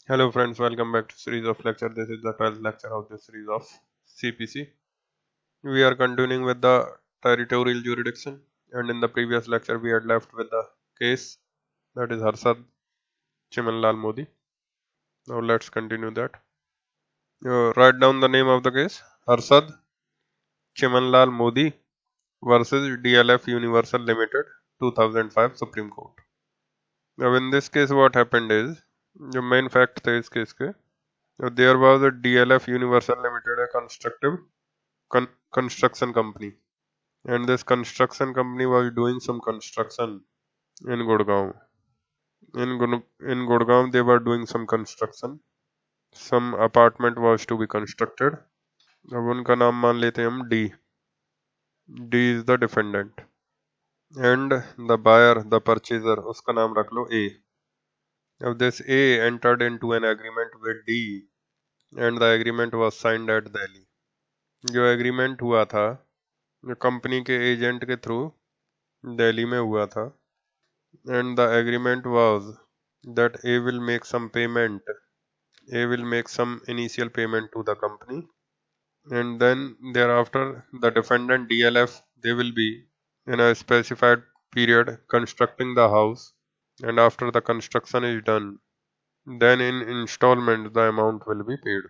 Hello friends, welcome back to series of lecture. This is the 12th lecture of this series of CPC. We are continuing with the territorial jurisdiction, and in the previous lecture we had left with the case, that is Harsad Chimanlal Modi. Now let's continue that. Write down the name of the case: Harsad Chimanlal Modi versus DLF Universal Limited, 2005 Supreme Court. Now in this case what happened is, the main fact थे इस case के, there was a DLF Universal Limited, a construction company, and this construction company was doing some construction in Gurgaon. In Gurgaon, they were doing some construction. Some apartment was to be constructed. अब उनका नाम मान लेते हैं हम D. D is the defendant, and the buyer, the purchaser, उसका नाम रख लो A. Now this A entered into an agreement with D, and the agreement was signed at Delhi. जो agreement हुआ था, जो कंपनी के एजेंट के थ्रू दिल्ली में हुआ था, and the agreement was that A will make some payment. A will make some initial payment to the company, and then thereafter the defendant DLF, they will be in a specified period constructing the house, and after the construction is done, then in installment the amount will be paid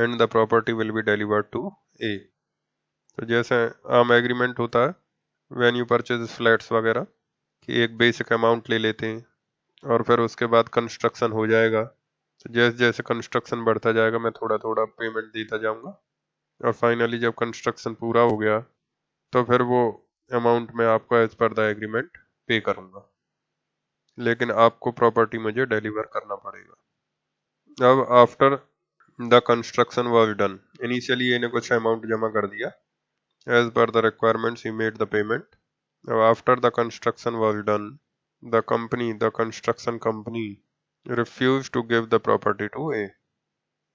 and the property will be delivered to A. तो जैसे आम agreement होता है when you purchase flats वगैरह कि एक basic amount ले लेते हैं और फिर उसके बाद कंस्ट्रक्शन हो जाएगा, तो जैसे जैसे कंस्ट्रक्शन बढ़ता जाएगा मैं थोड़ा थोड़ा पेमेंट देता जाऊंगा और फाइनली जब कंस्ट्रक्शन पूरा हो गया तो फिर वो अमाउंट मैं आपको एज पर द एग्रीमेंट पे करूंगा, लेकिन आपको प्रॉपर्टी मुझे डिलीवर करना पड़ेगा। अब after the construction was done, initially इन्हें कुछ अमाउंट जमा कर दिया, as per the requirements he made the payment. अब after the construction was done, the construction company refused to give the property to A,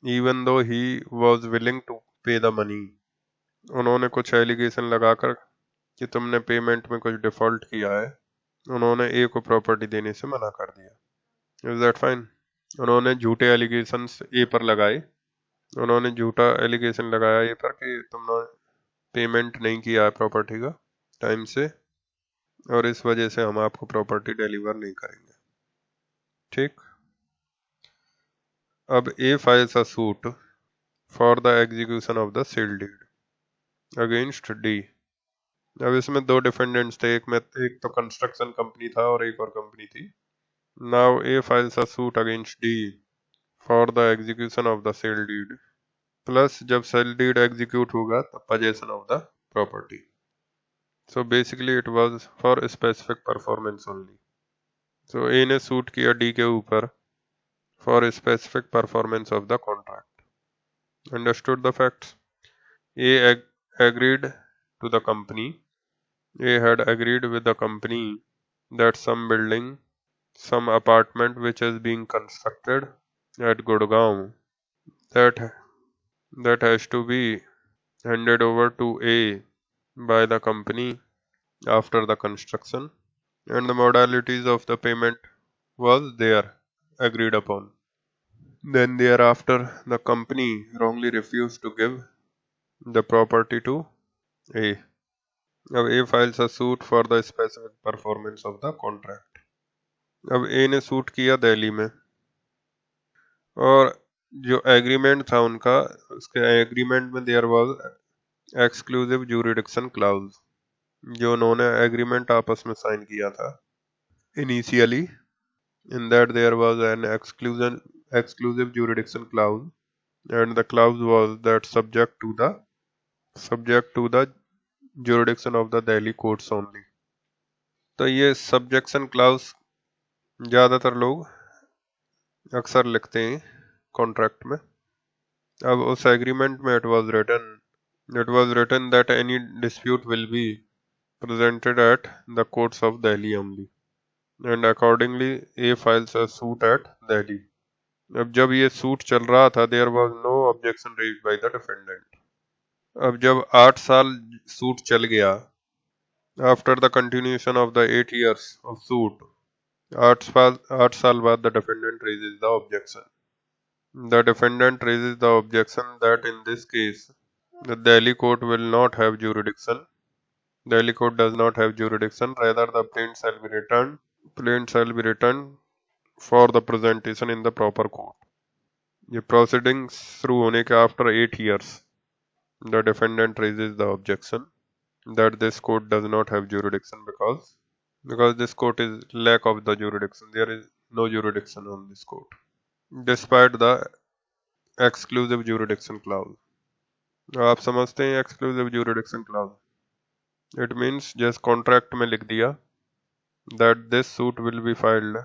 even though he was willing to pay the money. उन्होंने कुछ allegation लगाकर कि तुमने payment में कुछ default किया है, उन्होंने ए को प्रॉपर्टी देने से मना कर दिया। Is that fine? उन्होंने झूठे एलिगेशन ए पर लगाए, उन्होंने झूठा एलिगेशन लगाया ए पर कि तुमने पेमेंट नहीं किया है प्रॉपर्टी का टाइम से और इस वजह से हम आपको प्रॉपर्टी डिलीवर नहीं करेंगे। ठीक, अब A files a suit for the execution of the sale deed against D. अब इसमें दो डिफेंडेंट्स थे, एक तो कंस्ट्रक्शन कंपनी था और एक और कंपनी थी। Now A files a suit against D for the execution of the sale deed, plus जब सेल डीड एग्जीक्यूट होगा तब possession of the property. So basically it was for specific performance only. So A ने suit किया D के ऊपर for specific performance of the contract. Understood the facts? A agreed to the company, A had agreed with the company that some building, some apartment which is being constructed at Gurgaon, that has to be handed over to A by the company after the construction, and the modalities of the payment was there agreed upon. Then thereafter the company wrongly refused to give the property to A. अब A files a suit for the specific performance of the contract. अब A ने suit किया दिल्ली में और जो agreement था उनका, उसके एग्रीमेंट में there was exclusive jurisdiction clause, जो उन्होंने एग्रीमेंट आपस में साइन किया था initially, in that there was an exclusive jurisdiction clause, and the clause was that subject to the jurisdiction of the Delhi courts only. तो ये subjection clause ज़्यादातर लोग अक्सर लिखते हैं कॉन्ट्रैक्ट में। अब उस एग्रीमेंट में it was written that any dispute will be presented at the courts of Delhi only, and accordingly A files a suit at Delhi. अब जब ये सूट चल रहा था there was no objection raised by the defendant. अब जब 8 साल suit चल गया, after the continuation of the 8 years of suit, 8 साल बाद the defendant raises the objection. The defendant raises the objection that in this case, the Delhi court will not have jurisdiction. Delhi court does not have jurisdiction. Rather, the plaint shall be returned. Plaint shall be returned for the presentation in the proper court. ये proceedings शुरू होने के after 8 years, the defendant raises the objection that this court does not have jurisdiction because this court is lack of the jurisdiction. There is no jurisdiction on this court, despite the exclusive jurisdiction clause. आप समझते हैं exclusive jurisdiction clause? It means just contract में लिख दिया that this suit will be filed.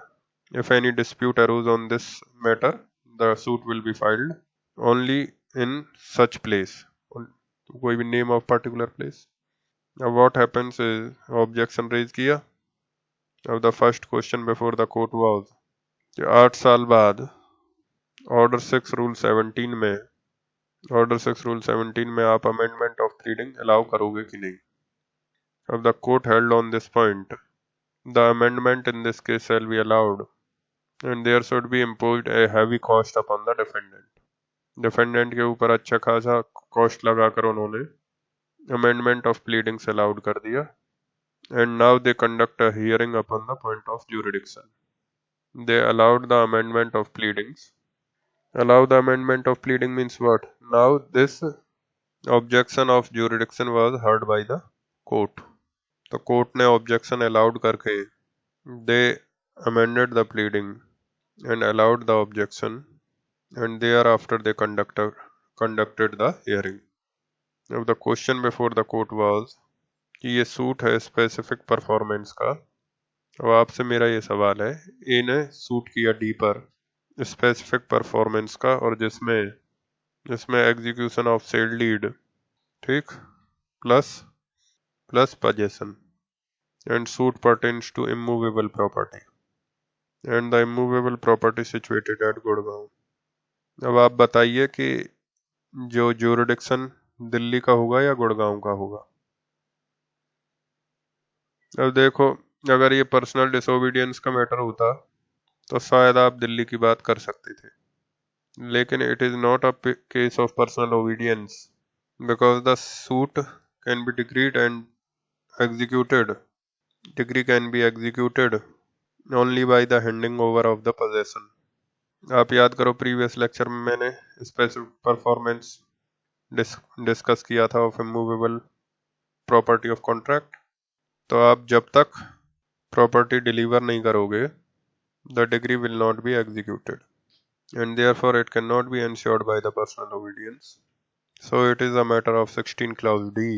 If any dispute arose on this matter, the suit will be filed only in such place. कोई भी name of particular place. Now what happens is objection raise किया. Now the first question before the court was कि 8 साल बाद Order 6 Rule 17 में आप amendment of pleading allow करोगे कि नहीं? If the court held on this point, the amendment in this case shall be allowed, and there should be imposed a heavy cost upon the defendant. Defendant के ऊपर अच्छा खासा cost लगाकर उन्होंने amendment of pleadings allowed कर दिया, and now they conduct a hearing upon the point of jurisdiction. They allowed the amendment of pleadings. Allow the amendment of pleading means what? Now this objection of jurisdiction was heard by the court. The court ने objection allowed करके they amended the pleading and allowed the objection, and thereafter they conducted the hearing. Now the question before the court was कि ये suit है specific performance का. अब आपसे मेरा ये सवाल है, ए ने सूट किया डी पर स्पेसिफिक परफॉर्मेंस का, और जिसमें एग्जीक्यूशन ऑफ सेल डीड, ठीक, plus possession, and suit pertains to immovable property, and the immovable property situated at Gurgaon. अब आप बताइए कि जो jurisdiction दिल्ली का होगा या गुड़गांव का होगा? अब देखो, अगर ये पर्सनल डिसोबीडियंस का मैटर होता तो शायद आप दिल्ली की बात कर सकते थे, लेकिन it is not a case of personal obedience because the suit can be decreed and executed. Decree can be executed only by the handing over of the possession. आप याद करो प्रीवियस लेक्चर में मैंने स्पेसिफिक परफॉर्मेंस डिस्कस किया था of immovable property of contract. तो आप जब तक प्रॉपर्टी डिलीवर नहीं करोगे, the degree will not be executed, and therefore it cannot be ensured by the personal obedience. So it is a matter of 16 clause D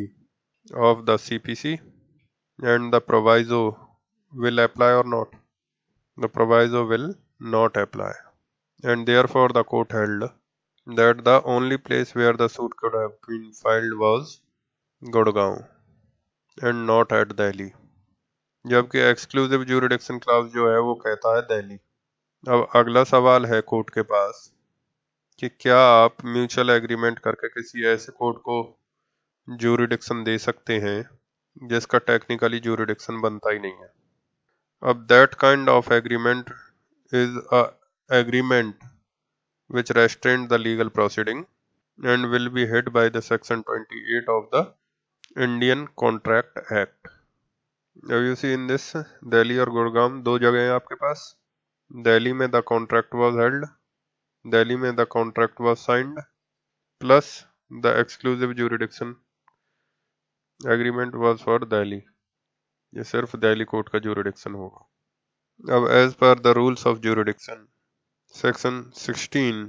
of the CPC, and the proviso will apply or not? The proviso will not apply, and therefore the court held that the only place where the suit could have been filed was Gurgaon and not at Delhi, जबकि exclusive jurisdiction clause जो है वो कहता है दिल्ली. अब अगला सवाल है कोर्ट के पास कि क्या आप म्यूचुअल एग्रीमेंट करके किसी ऐसे कोर्ट को ज्यूरिडिक्शन दे सकते हैं जिसका टेक्निकली ज्यूरिडिक्शन बनता ही नहीं है. अब that kind of agreement is a agreement which restrained the legal proceeding and will be hit by the section 28 of the Indian Contract Act. Now you see in this, Delhi और गुड़गांव दो जगह हैं आपके पास. दिल्ली में the contract was held, Delhi में the contract was signed, plus the exclusive jurisdiction agreement was for Delhi. ये सिर्फ Delhi court का jurisdiction होगा. अब as per the rules of jurisdiction, section 16,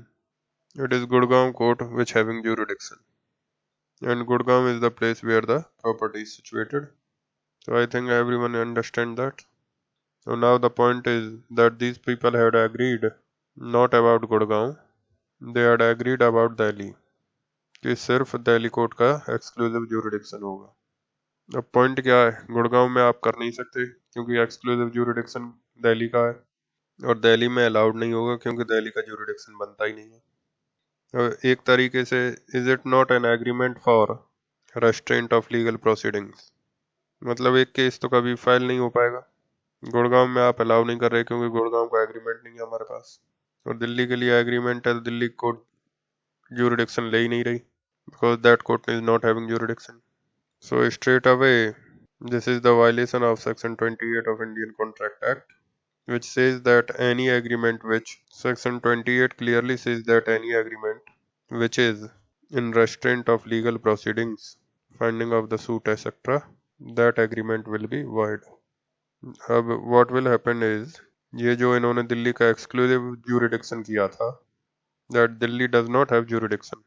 it is Gurgaon court which having jurisdiction, and Gurgaon is the place where the property is situated. So I think everyone understand that. So now the point is that these people had agreed not about Gurgaon, they had agreed about Delhi, कि सिर्फ Delhi court का exclusive jurisdiction होगा. अब point क्या है, गुड़गांव में आप कर नहीं सकते क्योंकि एक्सक्लूसिव ज्यूरिडिक्शन दिल्ली का है, और दिल्ली में अलाउड नहीं होगा क्योंकि दिल्ली का ज्यूरिडिक्शन बनता ही नहीं है. एक तरीके से is it not an agreement for restaurant of legal proceedings, मतलब एक केस तो कभी फाइल नहीं हो पाएगा. गुड़गांव में आप अलाउ नहीं कर रहे क्योंकि गुड़गांव का एग्रीमेंट नहीं है हमारे पास, और दिल्ली के लिए एग्रीमेंट है, तो दिल्ली कोर्ट jurisdiction ले ही नहीं रही, because that court is not having jurisdiction. So straight away, this is the violation of Section 28 of Indian Contract Act, which says that any agreement which Section 28 clearly says that any agreement which is in restraint of legal proceedings, finding of the suit, etc., that agreement will be void. अब what will happen is, ये जो इन्होंने दिल्ली का exclusive jurisdiction किया था, that Delhi does not have jurisdiction,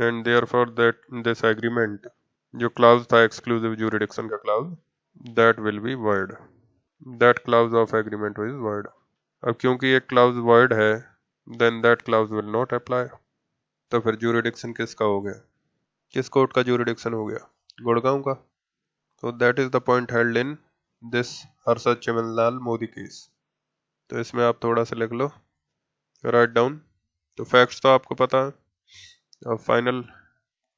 and therefore that this agreement, जो clause था exclusive jurisdiction का clause, that will be void. That clause of agreement is void. अब क्योंकि एक clause void है, then that clause will not apply. तो फिर jurisdiction किसका हो गया? किस कोर्ट का jurisdiction हो गया? गुड़गांव का. So that is the point held in this Harshad Chimanlal Modi case. तो इसमें आप थोड़ा सा लिख लो, राइट डाउन. तो फैक्ट्स तो आपको पता है, अब फाइनल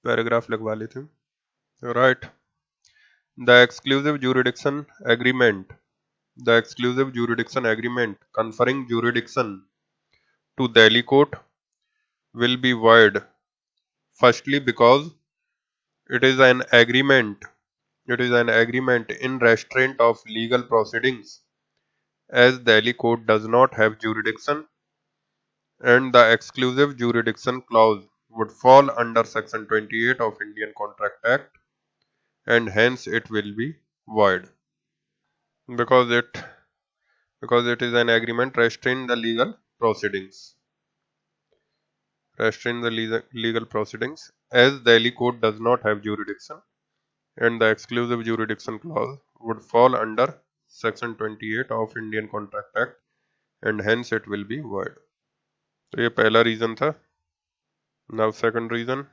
पैराग्राफ लिखवा लेते हैं. Right, the exclusive jurisdiction agreement, the exclusive jurisdiction agreement conferring jurisdiction to Delhi court will be void. Firstly, because it is an agreement in restraint of legal proceedings, as Delhi court does not have jurisdiction, and the exclusive jurisdiction clause would fall under Section 28 of Indian Contract Act, and hence it will be void, because it is an agreement restrain the legal proceedings. Legal proceedings, as Delhi court does not have jurisdiction, and the exclusive jurisdiction clause would fall under Section 28 of Indian Contract Act, and hence it will be void. तो ये पहला reason था. Now second reason,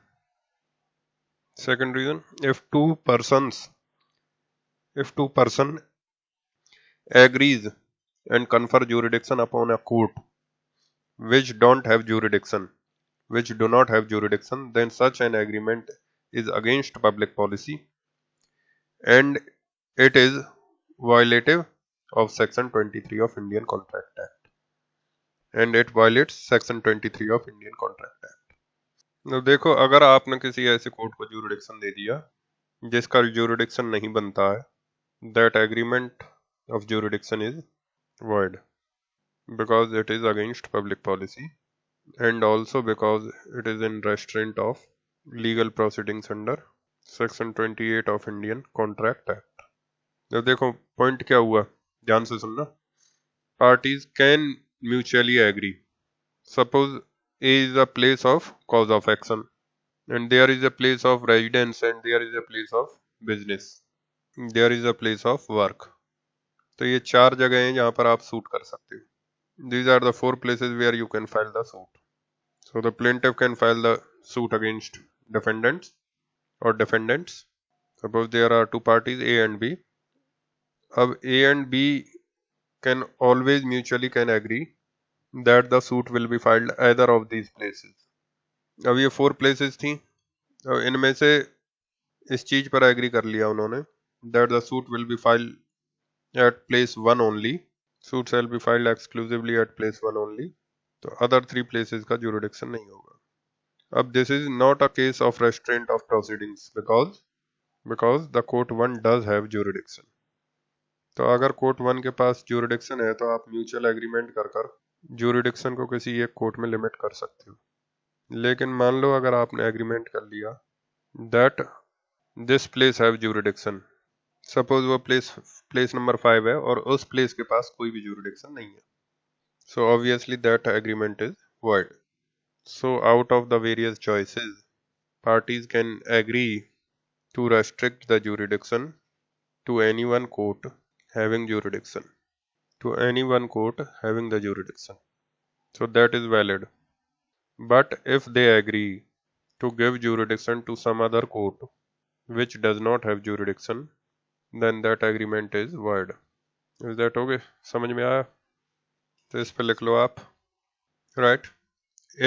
if two person agrees and confer jurisdiction upon a court which do not have jurisdiction, then such an agreement is against public policy, and it is violative of Section 23 of Indian Contract Act, and it violates Section 23 of Indian Contract Act. अब देखो, अगर आपने किसी ऐसे court को jurisdiction दे दिया जिसका jurisdiction नहीं बनता है, that agreement of jurisdiction is void, because it is against public policy, and also because it is in restraint of legal proceedings under Section 28 of Indian Contract Act. अब देखो point क्या हुआ, ध्यान से सुनना. Parties can mutually agree. Suppose A is a place of cause of action, and there is a place of residence, and there is a place of business, there is a place of work. तो ये चार जगह हैं जहाँ पर आप suit कर सकते हो. These are the four places where you can file the suit. So the plaintiff can file the suit against defendants or defendants. Suppose there are two parties A and B. अब A and B can always mutually can agree that the suit will be filed either of these places. अब ये four places थी, अब इनमें से इस चीज पर एग्री कर लिया उन्होंने that the suit will be filed at place one only, suit shall be filed exclusively at place one only, तो other three places का jurisdiction नहीं होगा. अब this is not a case of restraint of proceedings because the court one does have jurisdiction. तो अगर court one के पास jurisdiction है तो आप म्यूचुअल एग्रीमेंट कर jurisdiction को किसी एक कोर्ट में लिमिट कर सकते हो. लेकिन मान लो अगर आपने एग्रीमेंट कर लिया that this place have jurisdiction, suppose वो प्लेस नंबर 5 है और उस प्लेस के पास कोई भी jurisdiction नहीं है, so obviously that agreement is void. So out of the various choices, parties can agree to restrict the jurisdiction to any one court having jurisdiction, so that is valid. But if they agree to give jurisdiction to some other court which does not have jurisdiction, then that agreement is void. Is that okay? समझ में आया? तो इस पे लिख लो आप. Right?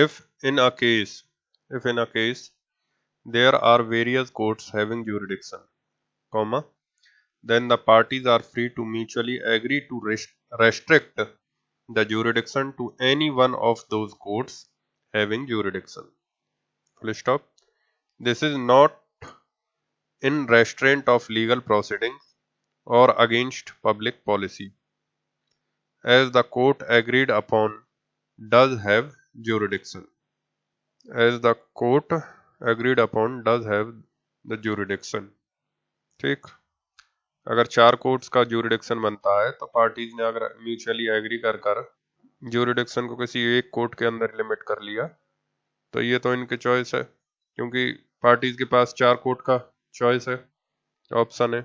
If in a case there are various courts having jurisdiction, then the parties are free to mutually agree to restrict the jurisdiction to any one of those courts having jurisdiction. Full stop. This is not in restraint of legal proceedings or against public policy, as the court agreed upon does have jurisdiction. As the court agreed upon does have the jurisdiction. ठीक, अगर 4 courts का jurisdiction बनता है तो parties ने अगर mutually agree कर jurisdiction को किसी एक कोर्ट के अंदर लिमिट कर लिया तो ये तो इनके चॉइस है, क्योंकि पार्टीज के पास 4 कोर्ट का चॉइस है, ऑप्शन है,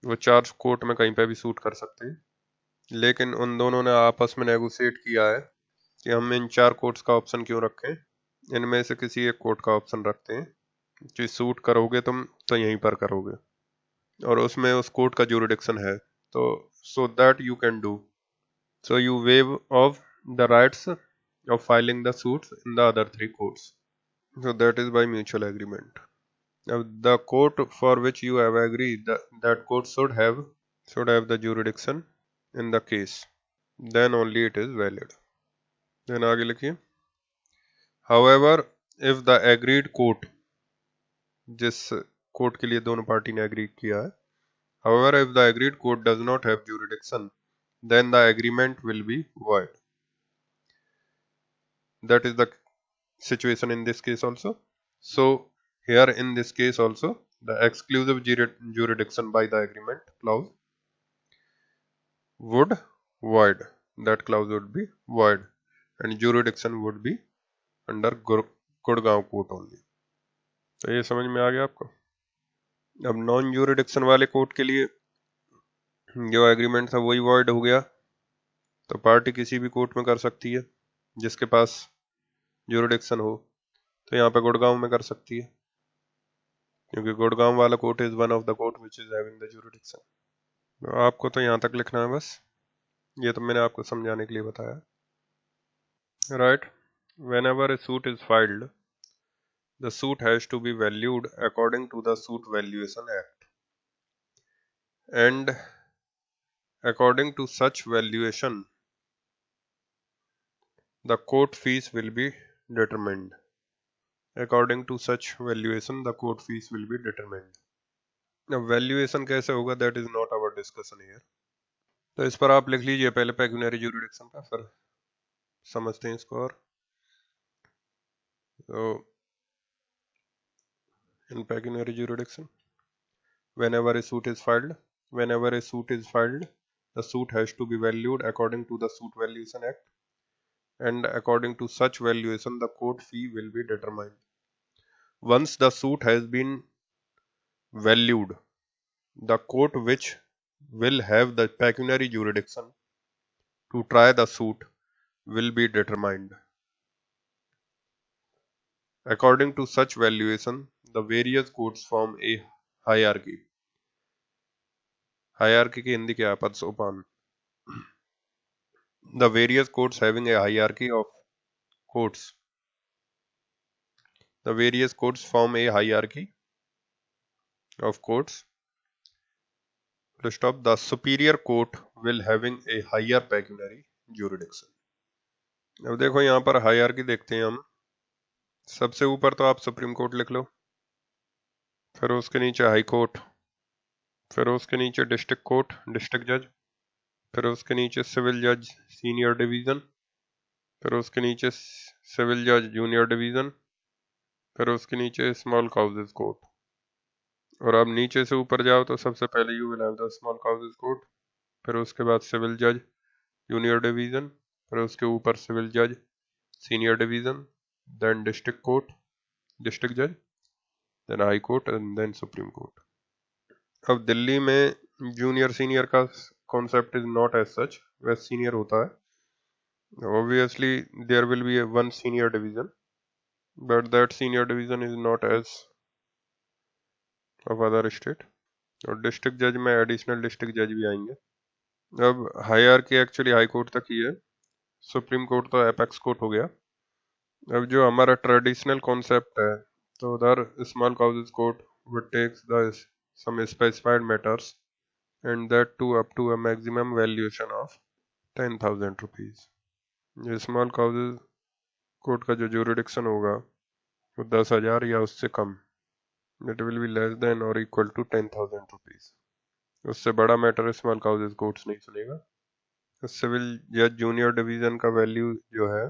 वो 4 कोर्ट में कहीं पे भी सूट कर सकते हैं। लेकिन उन दोनों ने आपस में नेगोशिएट किया है कि हम इन 4 कोर्ट्स का ऑप्शन क्यों रखें, इनमें से किसी एक कोर्ट का ऑप्शन रखते हैं कि सूट करोगे तुम तो यहीं पर करोगे, और उसमें उस कोर्ट का जुरिडिक्शन है, तो so that you can do, so you wave of the rights of filing the suits in the other 3 courts, so that is by mutual agreement. Now the court for which you have agreed that court should have the jurisdiction in the case, then only it is valid. Then आगे लिखिए, however if the agreed court, जिस court के लिए दोनों party ने agree किया है, however if the agreed court does not have jurisdiction, then the agreement will be void. That is the situation in this case also. So here in this case also the exclusive jurisdiction by the agreement clause would void, that clause would be void and jurisdiction would be under Gurgaon court only. तो ये समझ में आ गया आपको। अब non jurisdiction वाले court के लिए जो एग्रीमेंट था वही void हो गया, तो पार्टी किसी भी कोर्ट में कर सकती है जिसके पास jurisdiction हो, तो यहाँ पे गुड़गांव में कर सकती है, क्योंकि गुड़गांव वाला court is one of the court which is having the jurisdiction. तो आपको तो यहाँ तक लिखना है बस, ये तो मैंने आपको समझाने के लिए बताया। Right, whenever a suit is filed, the suit has to be valued according to the Suit Valuation Act, and according to such valuation the court fees will be determined. According to such valuation the court fees will be determined. अब valuation कैसे होगा, that is not our discussion here, तो इस पर आप लिख लीजिए पहले पेक्यूनियरी जुरिडिक्शन का, फिर समझते हैं इसको। और तो इन पेक्यूनियरी jurisdiction, whenever a suit is filed, the suit has to be valued according to the Suit Valuation Act, and according to such valuation the court fee will be determined. Once the suit has been valued, the court which will have the pecuniary jurisdiction to try the suit will be determined. According to such valuation, the various courts form a hierarchy. Hierarchy की हिंदी क्या है, पद सोपान। The various courts having a hierarchy of courts. The various courts form a hierarchy of courts. To stop, the superior court will having a higher pecuniary jurisdiction. अब देखो यहाँ पर hierarchy देखते हैं हम, सबसे ऊपर तो आप सुप्रीम कोर्ट लिख लो, फिर उसके नीचे हाई कोर्ट, फिर उसके नीचे डिस्ट्रिक्ट कोर्ट डिस्ट्रिक्ट जज, फिर उसके नीचे सिविल जज सीनियर डिवीज़न, फिर उसके नीचे सिविल जज जूनियर डिवीज़न, फिर उसके नीचे स्मॉल काउजेज कोर्ट, और अब नीचे से ऊपर जाओ तो सबसे पहले you will have the small causes court, फिर उसके बाद सिविल जज जूनियर डिवीज़न, फिर उसके ऊपर सिविल जज senior division, then district court district जज, then high court and then supreme court. अब दिल्ली में जूनियर सीनियर का concept is not as such, वैसे सीनियर होता है, obviously there will be a one senior division, but that senior division is not as of other state, और district जज में additional district जज भी आएंगे। अब हायरार्की एक्चुअली हाई कोर्ट तक ही है, सुप्रीम कोर्ट तो एपेक्स कोर्ट हो गया। अब जो हमारा ट्रेडिशनल कॉन्सेप्ट है, तो उधर small causes court would take some specified matters, and that too up to a maximum valuation of 10,000 rupees. ये स्मॉल काउजेज कोर्ट का जो ज्यूरिडिक्शन होगा वो 10,000 या उससे कम, it will be less than और इक्वल टू 10,000 रुपीज। उससे बड़ा मैटर स्मॉल काउजेज कोर्ट्स नहीं सुनेगा। सिविल जज जूनियर डिवीजन का वैल्यू जो है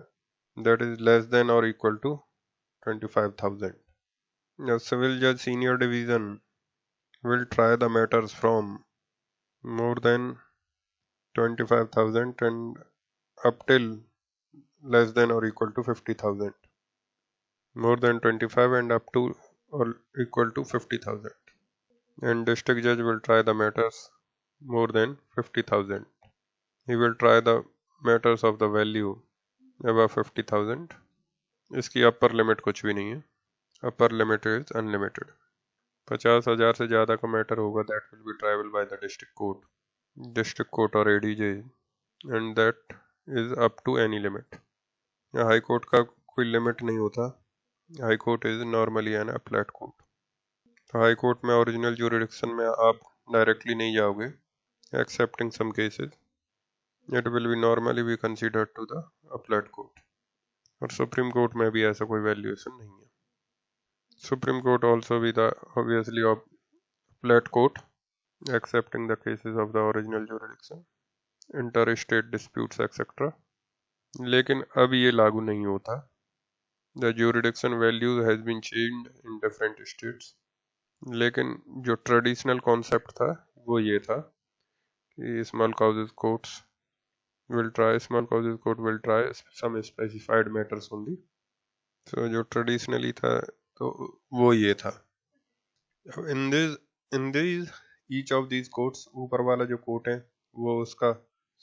दैट इज लेस देन और equal to 25,000। Civil judge senior division will try the matters from more than 25,000 and up till less than or equal to 50,000. More than 25 and up to or equal to 50,000. And district judge will try the matters more than 50,000. He will try the matters of the value above 50,000. इसकी upper limit कुछ भी नहीं है, upper limit is unlimited. 50,000 से ज़्यादा का matter होगा that will be triable by the district court और ADJ and that is up to any limit. High court का कोई लिमिट नहीं होता, high court is normally an appellate court. तो हाई कोर्ट में ओरिजिनल ज्यूरिडिक्शन में आप डायरेक्टली नहीं जाओगे, excepting some cases it will be normally be considered to the appellate court. और सुप्रीम कोर्ट में भी ऐसा कोई वैल्यूएशन नहीं है। Supreme Court also be the obviously appellate court, accepting the cases of the original jurisdiction, interstate disputes etc. लेकिन अब ये लागू नहीं होता। The jurisdiction value has been changed in different states. लेकिन जो ट्रेडिशनल कॉन्सेप्ट था वो ये था कि small causes court will try some specified matters only. So जो ट्रेडिशनली था तो वो ये था। In this each of these courts, ऊपर वाला जो कोर्ट है वो उसका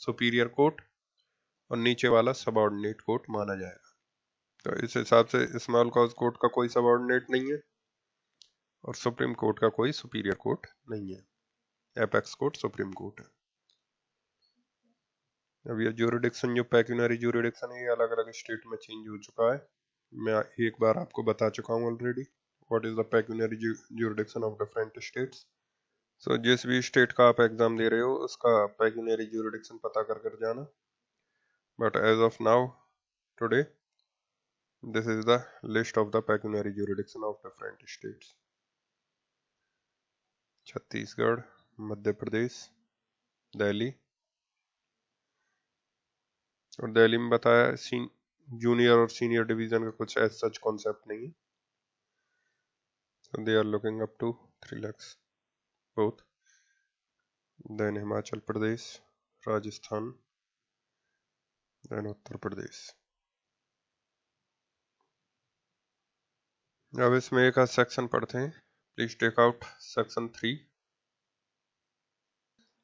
सुपीरियर कोर्ट और नीचे वाला सबऑर्डिनेट कोर्ट माना जाएगा। तो इस हिसाब से स्मॉल कॉज कोर्ट का कोई सबऑर्डिनेट नहीं है और सुप्रीम कोर्ट का कोई सुपीरियर कोर्ट नहीं है। एपेक्स कोर्ट सुप्रीम कोर्ट है। अब ये ज्यूरिडिक्शन जो पेक्यूनरी ज्यूरिडिक्शन है ये अलग अलग स्टेट में चेंज हो चुका है। मैं एक बार आपको बता चुका हूँ already what is the pecuniary jurisdiction of different states. So जिस भी स्टेट का आप एग्जाम दे रहे हो उसका पेक्यूनरी ज्यूरिडिक्शन पता कर जाना। But as of now today this is the list of the pecuniary jurisdiction of different states. Chhattisgarh, Madhya Pradesh, Delhi. और दिल्ली में बताया जूनियर और सीनियर डिवीजन का कुछ ऐसा सच कॉन्सेप्ट नहीं है। So they are looking up to 3 lakhs both. Then Himachal Pradesh, Rajasthan, then Uttar Pradesh. अब इसमें एक आध सेक्शन पढ़ते हैं। Please take out section 3।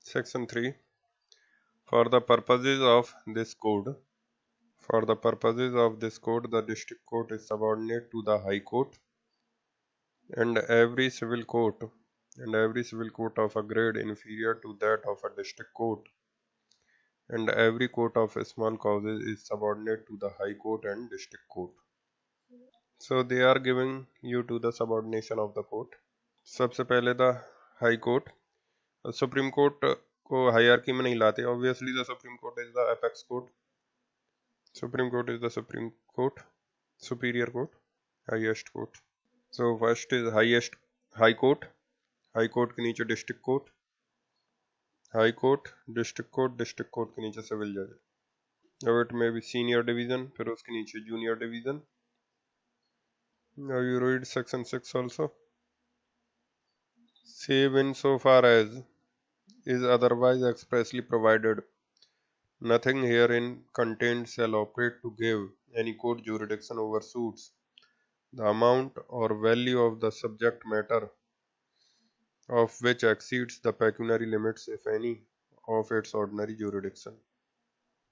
Section 3. For the purposes of this code, the district court is subordinate to the high court, and every civil court of a grade inferior to that of a district court, and every court of small causes is subordinate to the high court and district court. So they are giving you to the subordination of the court. सबसे पहले the high court, supreme court को hierarchy में नहीं लाते। Obviously the supreme court is the apex court, supreme court is the supreme court, superior court, highest court. So first is highest high court, high court के नीचे district court, high court, district court के नीचे civil जज। अब it में भी senior division, फिर उसके नीचे junior division. Now you read section 6 also. Save in so far as is otherwise expressly provided, nothing herein contained shall operate to give any court jurisdiction over suits the amount or value of the subject matter of which exceeds the pecuniary limits, if any, of its ordinary jurisdiction.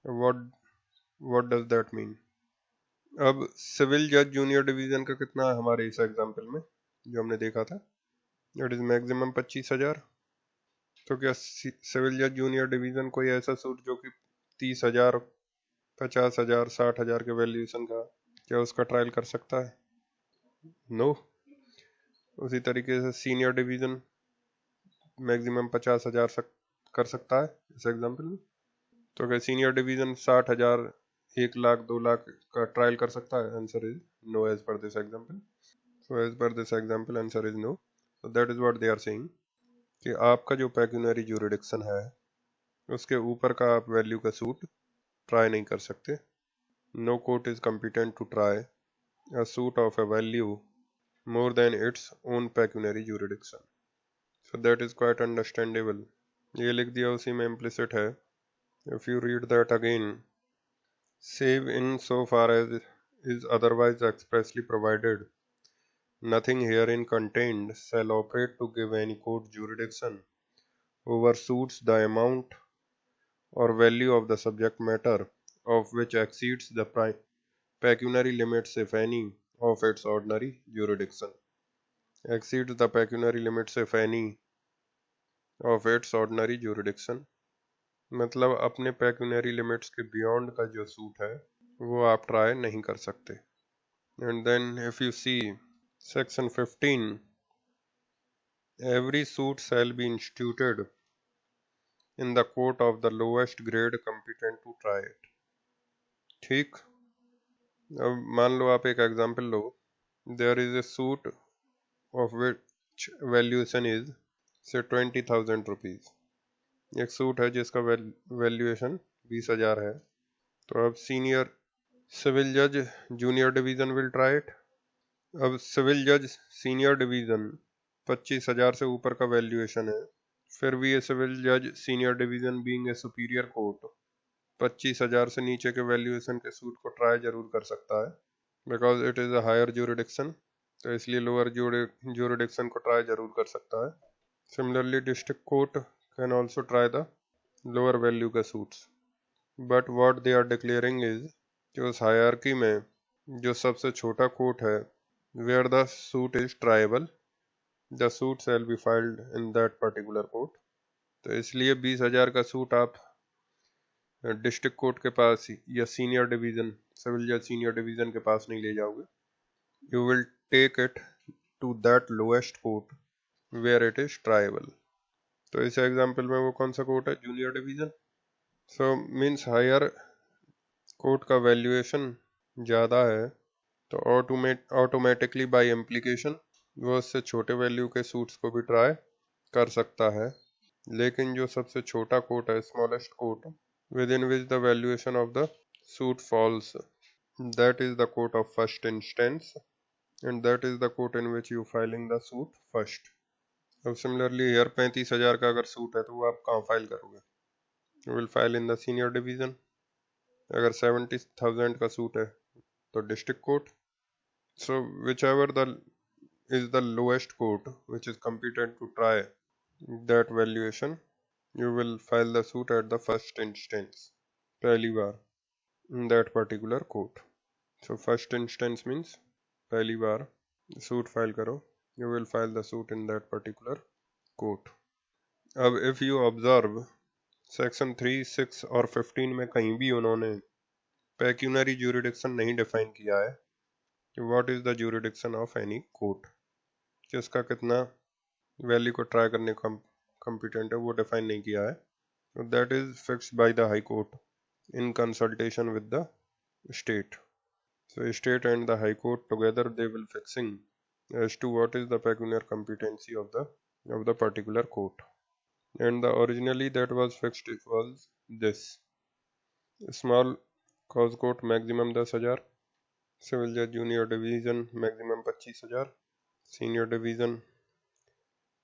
What does that mean? अब civil जज junior division का कितना है हमारे इस एग्जाम्पल में जो हमने देखा था, इट इज मैक्सिमम 25,000। तो क्या सिविल जज जूनियर डिवीजन कोई ऐसा सूट जो कि 30,000, 50,000, 60,000 के वैल्यूएशन का, क्या उसका ट्रायल कर सकता है? नो। उसी तरीके से सीनियर डिवीजन मैक्सिमम 50,000 कर सकता है इस एग्जाम्पल में। तो क्या सीनियर डिवीजन 60,000 1 लाख 2 लाख का ट्रायल कर सकता है? Answer is no as per this example. So as per this example answer is no. So that is what they are saying कि आपका जो पेक्यूनरी ज्यूरिडिक्शन है उसके ऊपर का आप वैल्यू का सूट ट्राई नहीं कर सकते. No court is competent to try a suit of a value more than its own pecuniary jurisdiction. So that is quite understandable. ये लिख दिया उसी में implicit है. If you read that again, save in so far as is otherwise expressly provided, nothing herein contained shall operate to give any court jurisdiction over suits the amount or value of the subject matter of which exceeds the pecuniary limits, if any, of its ordinary jurisdiction. Exceeds the pecuniary limits, if any, of its ordinary jurisdiction. मतलब अपने pecuniary limits के beyond का जो suit है वो आप try नहीं कर सकते. And then if you see section 15, every suit shall be instituted in the court of the lowest grade competent to try it. ठीक. अब मान लो आप एक example low. There is a suit of which valuation is say 20,000 rupees. एक suit है जिसका valuation 20,000 है. तो अब सीनियर सिविल जज junior division will try it. अब सिविल जज सीनियर डिवीजन 25,000 से ऊपर का वैल्यूएशन है, फिर भी ये सिविल जज senior division being a superior court 25,000 से नीचे के वैल्यूएशन के सूट को ट्राई जरूर कर सकता है, because it is a higher jurisdiction. तो इसलिए लोअर ज्यूरिडिक्शन को ट्राई जरूर कर सकता है. Similarly district court can also try the lower value का suits. But what they are declaring is कि उस हायरार्की में जो सबसे छोटा कोर्ट है, where the suit is triable, the suit shall be filed in that particular court. तो इसलिए 20,000 का सूट आप डिस्ट्रिक्ट कोर्ट के पास या सीनियर डिवीजन सिविल जज सीनियर डिवीजन के पास नहीं ले जाओगे. You will take it to that lowest court where it is tribal. तो इस एग्जाम्पल में वो कौन सा कोर्ट है? Junior division. So means higher court का वैल्यूएशन ज़्यादा है तो ऑटोमेटिकली बाय इम्प्लीकेशन वो उससे छोटे वैल्यू के सूट्स को भी ट्राई कर सकता है. लेकिन जो सबसे छोटा कोर्ट है, smallest court, with in which the valuation of the suit falls, that is the court of first instance and that is the court in which you filing the suit first. अब similarly here 35,000 का अगर suit है तो वो आप कहाँ file करोगे? You will file in the senior division. अगर 70,000 का सूट है तो district court. So which ever the is the lowest court which is competent to try that valuation, you will file the suit at the first instance पहली बार in that particular court. So first instance means पहली बार suit file करो, you will file the suit in that particular court. अब if you observe section 3, 6 और 15 में कहीं भी उन्होंने pecuniary jurisdiction नहीं define किया है कि what is the jurisdiction of any court, किसका कितना वैल्यू को ट्राई करने का कॉम्पिटेंट है वो डिफाइन नहीं किया है. That is fixed by the high court in consultation with the state. So state and the high court together they will fixing as to what is the pecuniary competency of the particular court. And the originally that was fixed was this: small cause court maximum 10,000, civil जज junior division maximum 25,000, senior division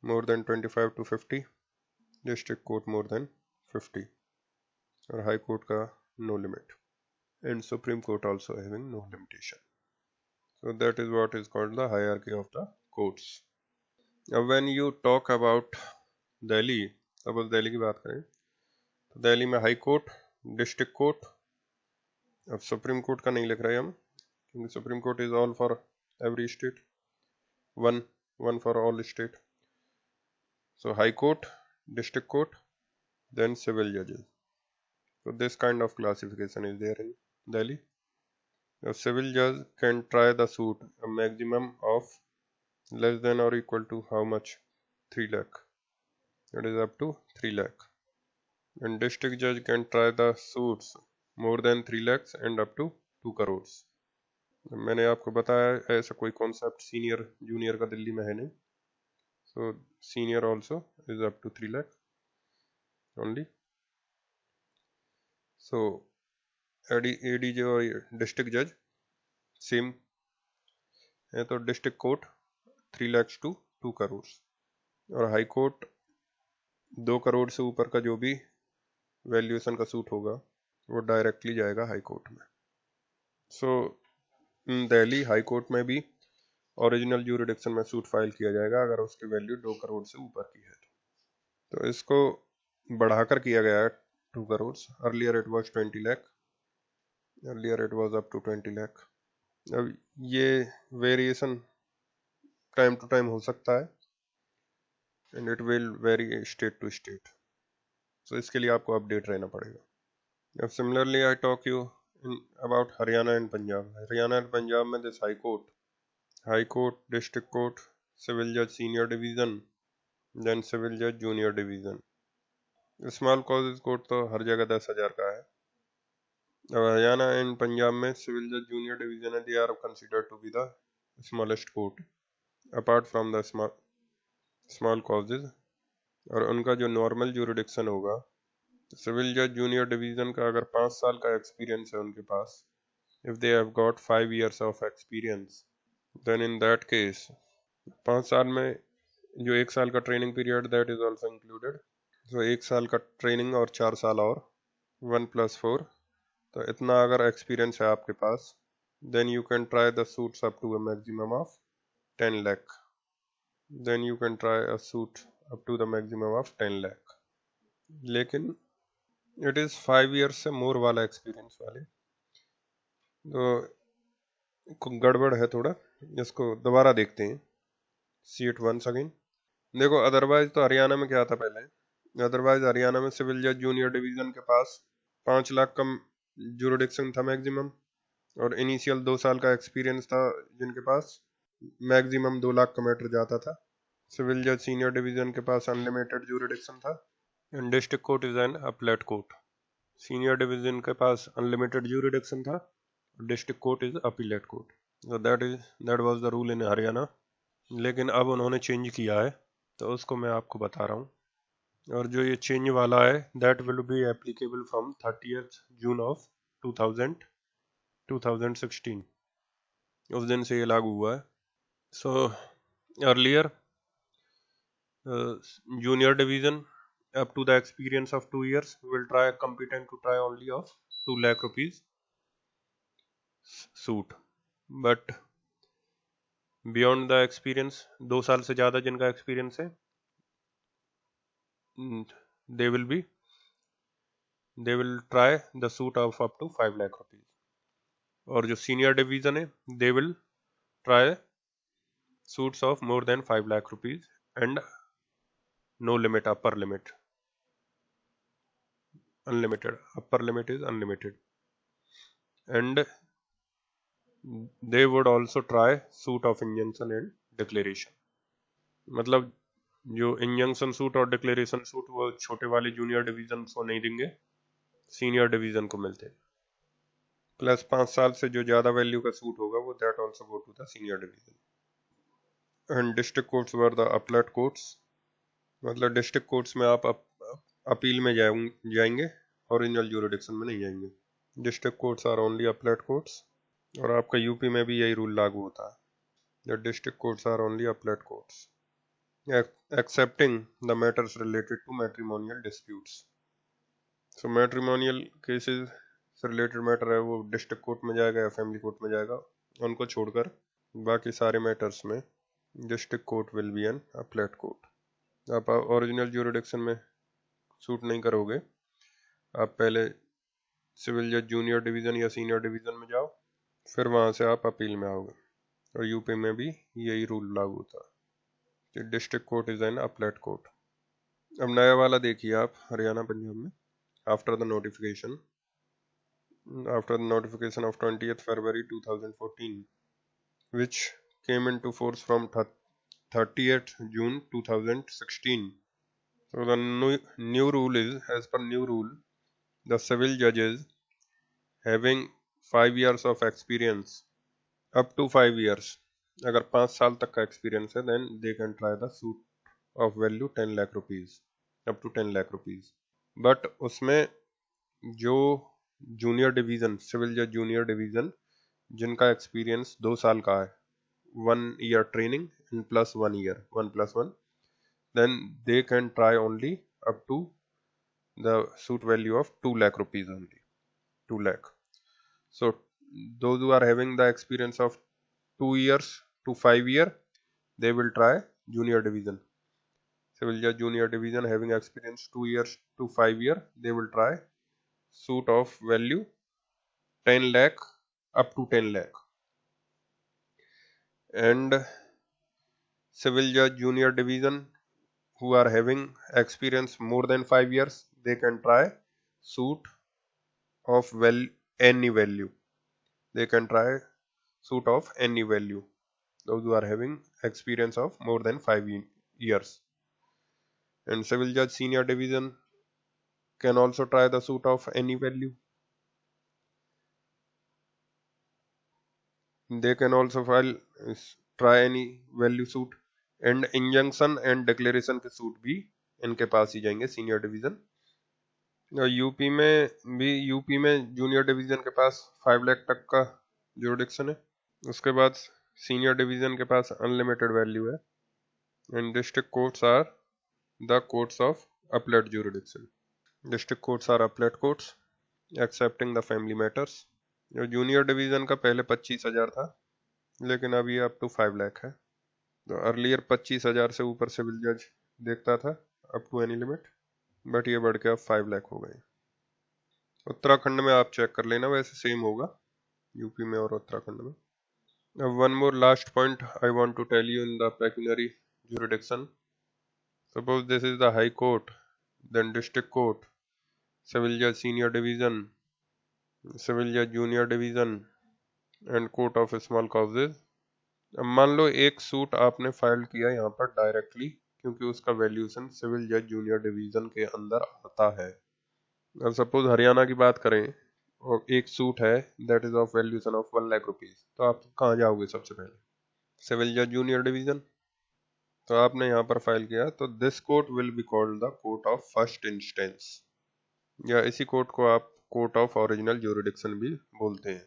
more than 25 to 50, district court more than 50, और high court का no limit, and supreme court also having no limitation. So that is what is called the hierarchy of the courts. Now when you talk about Delhi, suppose Delhi की बात करें तो दिल्ली में high court, district court. अब supreme court का नहीं लिख रहे हम क्योंकि supreme court is all for every state, one for all state. So high court, district court, then civil judges. So this kind of classification is there in Delhi. A civil judge can try the suit a maximum of less than or equal to how much? 3 lakh. It is up to 3 lakh. And district judge can try the suits more than 3 lakhs and up to 2 crores. मैंने आपको बताया ऐसा कोई concept senior junior का दिल्ली में है नहीं. So senior also is up to 3 lakh only. So ADJ और डिस्ट्रिक्ट जज सेम है, तो district court 3 lakhs to 2 crores और हाई कोर्ट 2 करोड़ से ऊपर का जो भी वैल्यूएशन का सूट होगा वो डायरेक्टली जाएगा हाई कोर्ट में. सो दिल्ली हाई कोर्ट में भी ओरिजिनल ज्यूरिडिक्शन में सूट फाइल किया जाएगा अगर उसकी वैल्यू 2 करोड़ से ऊपर की है. तो इसको बढ़ाकर किया गया है 2 crore. Earlier it was 20 lakh, earlier it was up to 20 lakh. अब ये वेरिएशन टाइम टू टाइम हो सकता है and it will very state to state. सो इसके लिए आपको अपडेट रहना पड़ेगा. अब similarly I talk you about Haryana and Punjab. Haryana and Punjab में this high court, district court, civil जज सीनियर डिवीजन, देन सिविल जज junior division. Small causes court तो हर जगह 10,000 का है. अब हरियाणा एंड पंजाब में सिविल जज जूनियर डिवीजन है, they are considered to be the smallest court apart from the small causes. और उनका जो नॉर्मल ज्यूरिडिक्शन होगा, सिविल जज जूनियर डिवीजन का अगर 5 साल का एक्सपीरियंस है उनके पास, if they have got 5 years of experience, then in that case 5 साल में जो 1 साल का training period that is also included. So 1 साल का ट्रेनिंग और 4 साल और 1 + 4, तो इतना अगर एक्सपीरियंस है आपके पास, then you can try the suits up to a maximum of 10 lakh. Then you can try a suit up to the maximum of 10 lakh. लेकिन इट इज 5 years से मोर वाला एक्सपीरियंस वाले तो गड़बड़ है थोड़ा. इसको दोबारा देखते हैं, सी इट वंस अगेन. देखो अदरवाइज तो हरियाणा में क्या था पहले, अदरवाइज हरियाणा में सिविल जज जूनियर डिवीजन के पास 5 लाख का ज्यूरिडिक्शन था मैक्सिमम, और इनिशियल 2 साल का एक्सपीरियंस था जिनके पास मैक्सिमम 2 लाख का मैटर जाता था. सिविल जज सीनियर डिवीजन के पास अनलिमिटेड ज्यूरिडिक्शन था. And district court is an appellate court. Senior division के पास अनलिमिटेड ज्यूरिडिक्शन था, district court is appellate court. so that was the rule in Haryana. लेकिन अब उन्होंने चेंज किया है तो उसको मैं आपको बता रहा हूँ. और जो ये चेंज वाला है that will be applicable from 30th June of 2016. उस दिन से ये लागू हुआ है. So earlier junior division up to the experience of 2 years will try competent to try only of 2 lakh rupees suit, but beyond the experience 2 साल से ज़्यादा जिनका एक्सपीरियंस है they will try the suit of up to 5 lakh rupees. और जो senior division है they will try suits of more than 5 lakh rupees and no limit, upper limit, unlimited, upper limit is unlimited. And they would also try suit of injunction and declaration. मतलब जो injunction suit और declaration suit वो छोटे वाले junior division को नहीं देंगे, senior division को मिलते. प्लस 5 साल से जो ज़्यादा वैल्यू का सूट होगा वो that also go to the senior division. And district courts were the appellate courts. मतलब डिस्ट्रिक्ट कोर्ट्स में आप अपील में जाएंगे, ओरिजिनल ज्यूरिडिक्शन में नहीं जाएंगे. District courts are only appellate courts. और आपका यूपी में भी यही रूल लागू होता है. The district courts are only appellate courts excepting the matters related to matrimonial disputes. So matrimonial cases से related matter है वो डिस्ट्रिक्ट कोर्ट में जाएगा या फैमिली कोर्ट में जाएगा. उनको छोड़कर बाकी सारे मैटर्स में district court will be an appellate court. आप ओरिजिनल ज्यूरिडिक्शन में सूट नहीं करोगे, आप पहले सिविल जज जूनियर डिवीज़न या सीनियर डिवीज़न में जाओ, फिर वहाँ से आप अपील में आओगे. और यूपी में भी यही रूल लागू होता है. District court is an appellate court. अब नया वाला देखिए आप हरियाणा पंजाब में. After the notification of 20th February 2014 which came into force from 30th June 2016. So the new rule is, as per new rule, the civil judges having 5 years of experience up to 5 years, अगर 5 साल तक का experience है, then they can try the suit of value 10 lakh rupees, up to 10 lakh rupees. But उसमें जो junior division, civil जज junior division, जिनका experience 2 साल का है, 1 year training in plus 1 year, 1+1, then they can try only up to the suit value of 2 lakh rupees only, 2 lakh. So those who are having the experience of 2 years to 5 year, they will try junior division. Civil judge junior division having experience 2 years to 5 year, they will try suit of value 10 lakh up to 10 lakh. And civil judge junior division who are having experience more than 5 years, they can try suit of any value. They can try suit of any value, those who are having experience of more than 5 years. And civil judge senior division can also try the suit of any value. They can also try any value suit. And injunction and declaration के suit भी इनके पास ही जाएंगे senior division. UP में junior division के पास 5 लाख तक का jurisdiction है। उसके बाद सीनियर डिवीजन के पास अनलिमिटेड वैल्यू है। And district courts are the courts of appellate jurisdiction. District courts are appellate courts excepting the family matters. Junior division का पहले 25,000 था, लेकिन अभी अप टू 5 लाख है। तो अर्लियर 25,000 से ऊपर सिविल जज देखता था up to any limit, but ये बढ़ के अब 5 लाख हो गए। उत्तराखंड में आप चेक कर लेना, वैसे सेम होगा यूपी में और उत्तराखंड में। अब one more last point I want to tell you in the pecuniary jurisdiction. Suppose this is the high court, then district court, civil judge senior division, civil judge junior division and court of small causes. अब मान लो एक suit आपने file किया यहाँ पर directly, क्योंकि उसका valuation civil जज जूनियर डिवीजन के अंदर आता है। अब सपोज हरियाणा की बात करें और एक सूट है that is of valuation of 1 lakh rupees, तो आप कहाँ जाओगे सबसे पहले? सिविल जज जूनियर डिवीजन। तो आपने यहाँ पर फाइल किया, तो this court will be called the court of first instance, या इसी कोर्ट को आप कोर्ट ऑफ ओरिजिनल ज्यूरिडिक्शन भी बोलते हैं।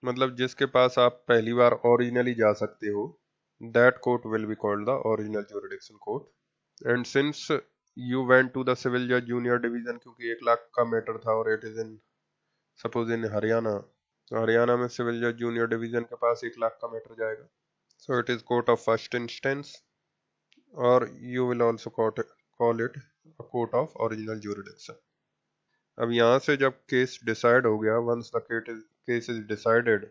मतलब जिसके पास आप पहली बार ओरिजिनली जा सकते हो, that court will be called the original jurisdiction court. And since you went to the civil जज जूनियर डिवीजन, क्योंकि 1 लाख का मैटर था और it is in suppose in Haryana, तो हरियाणा में सिविल जज जूनियर डिवीजन के पास 1 लाख का मैटर जाएगा। So it is court of first instance, और you will also call it court of original jurisdiction. अब यहाँ से जब केस डिसाइड हो गया, once the case is decided,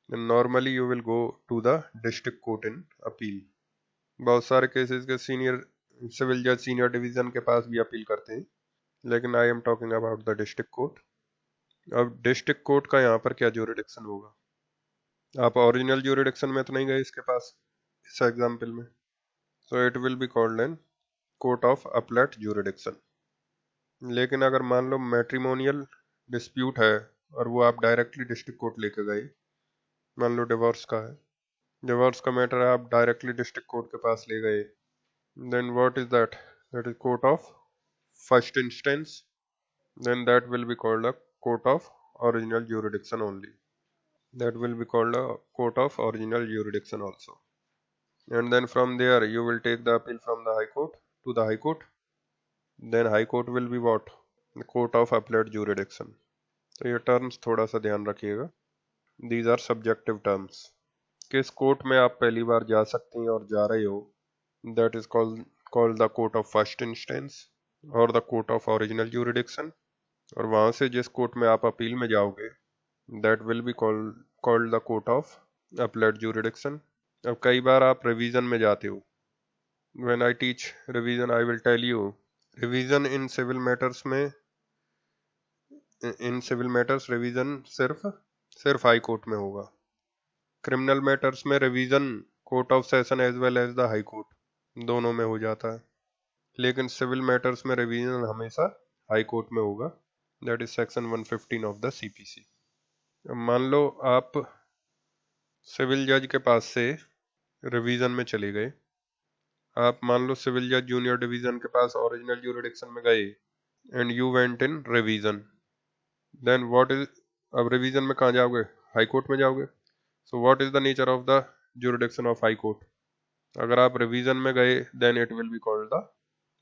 normally you will go to the district court in appeal. बहुत सारे cases के सीनियर सिविल जज सीनियर डिवीजन के पास भी अपील करते हैं, लेकिन I am talking about the district court. अब डिस्ट्रिक्ट कोर्ट का यहाँ पर क्या ज्यूरिडिक्शन होगा? आप ओरिजिनल ज्यूरिडिक्शन में तो नहीं गए इसके पास इस एग्जाम्पल में, सो it will be called an court of appellate jurisdiction. लेकिन अगर मान लो मैट्रिमोनियल डिस्प्यूट है और वो आप डायरेक्टली डिस्ट्रिक्ट कोर्ट लेके गए, मान लो डिवोर्स का है, डिवोर्स का मैटर है, आप डायरेक्टली डिस्ट्रिक्ट कोर्ट के पास ले गए, then what is that? That is court of first instance, then that will be called a court of original jurisdiction only, that will be called a court of original jurisdiction also. And then from there you will take the appeal from the high court to the high court, then high court will be what? Court of appellate jurisdiction. तो ये terms थोड़ा सा ध्यान रखिएगा, these are subjective terms. किस court में आप पहली बार जा सकते हैं और जा रहे हो, that is called the court of first instance और the court of original jurisdiction. और वहां से जिस कोर्ट में आप अपील में जाओगे, that will be called the court of appellate jurisdiction. अब कई बार आप रिवीजन में जाते हो, when I teach revision I will tell you, revision in civil matters में, इन सिविल मैटर्स रिवीजन सिर्फ हाई कोर्ट में होगा। क्रिमिनल मैटर्स में revision court of session as well as the high court दोनों में हो जाता है, लेकिन सिविल मैटर्स में रिवीजन हमेशा हाई कोर्ट में होगा, that is section 115 of the CPC. अब मान लो आप सिविल जज के पास से रिवीजन में चले गए, आप मान लो सिविल जज जूनियर डिवीजन के पास ओरिजिनल ज्यूरिडिक्शन में गए and you went in revision, then what is, अब रिवीजन में कहाँ जाओगे, हाई कोर्ट में जाओगे। So what is the nature of the jurisdiction of high court, अगर आप रिवीजन में गए then it will be called the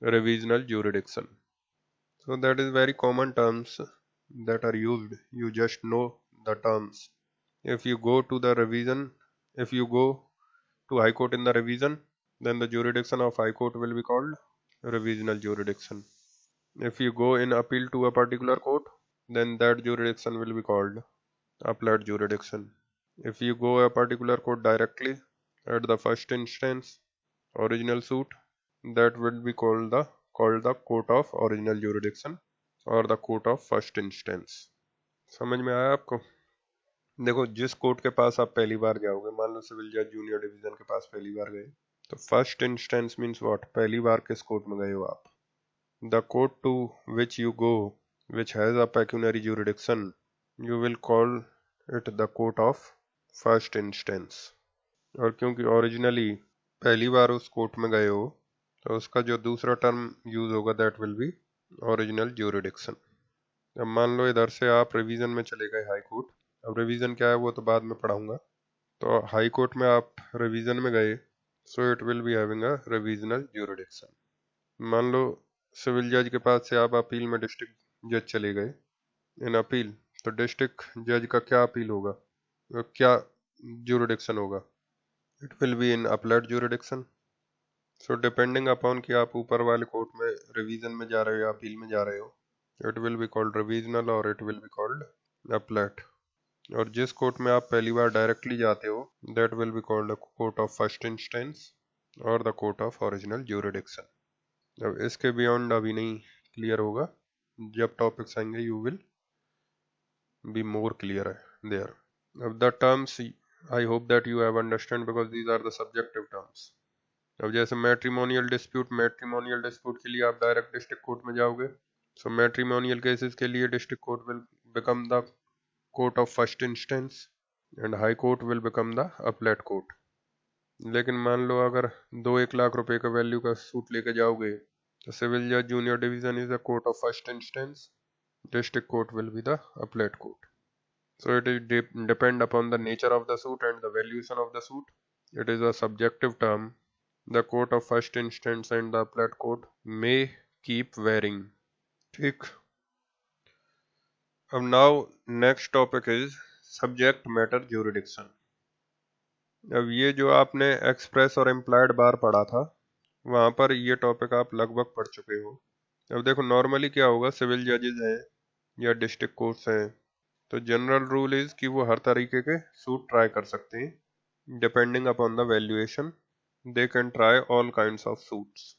revisional jurisdiction. So that is very common terms that are used, you just know the terms. If you go to the revision, if you go to high court in the revision, then the jurisdiction of high court will be called revisional jurisdiction. If you go in appeal to a particular court, then that jurisdiction will be called appellate jurisdiction. If you go a particular court directly at the first instance original suit, that will be called the court of original jurisdiction और the court of first instance. समझ में आया आपको? देखो, जिस court के पास आप पहली बार जाओगे, मान लो सिविल जज जूनियर डिवीजन के पास पहली बार गए, तो फर्स्ट इंस्टेंस मीन्स व्हाट, पहली बार किस कोर्ट में गए हो आप। The court to which you go which has a pecuniary jurisdiction, you will call it the court of first instance. और क्योंकि ओरिजिनली पहली बार उस कोर्ट में गए हो, तो उसका जो दूसरा टर्म यूज होगा that will B original jurisdiction. अब मान लो इधर से आप रिवीजन में चले गए हाई कोर्ट, अब रिवीजन क्या है वो तो बाद में पढ़ाऊंगा। तो हाई कोर्ट में आप रिवीजन में गए, so it will be having a revisional jurisdiction. मान लो सिविल जज के पास से आप अपील में डिस्ट्रिक्ट जज चले गए इन अपील, तो डिस्ट्रिक्ट जज का क्या अपील होगा, क्या ज्यूरिडिक्शन होगा, it will be in appellate jurisdiction. So depending upon कि आप ऊपर वाले कोर्ट में रिवीजन में जा रहे हो या अपील में जा रहे हो, इट विल बी कॉल्ड रिवीजनल और it will be called appellate. और जिस कोर्ट में आप पहली बार डायरेक्टली जाते हो, that will be called the court of first instance और the court of original jurisdiction. अब इसके बियॉन्ड अभी नहीं क्लियर होगा, जब टॉपिक्स आएंगे you will be more clear there. अब the terms I hope that you have understand because these are the subjective terms. अब जैसे मैट्रिमोनियल डिस्प्यूट के लिए आप डायरेक्ट डिस्ट्रिक्ट कोर्ट में जाओगे, सो मैट्रिमोनियल केसेस के लिए district court will become the court of first instance and high court will become the appellate court. लेकिन मान लो अगर 2-1 लाख रुपए का वैल्यू का सूट लेके जाओगे, तो सिविल जज junior division is the court of first instance, district court will be the appellate court. So it is depend upon the nature of the suit and the valuation of the suit. It is a subjective term. The court of first instance and the appellate court may keep varying. ठीक। अब now next topic is subject matter jurisdiction. अब ये जो आपने express और implied बार पढ़ा था, वहाँ पर ये टॉपिक आप लगभग पढ़ चुके हो। अब देखो नॉर्मली क्या होगा, सिविल जजेस हैं या डिस्ट्रिक्ट कोर्ट्स हैं, तो जनरल रूल इज कि वो हर तरीके के सूट ट्राई कर सकते हैं depending upon the valuation, they can try all kinds of suits.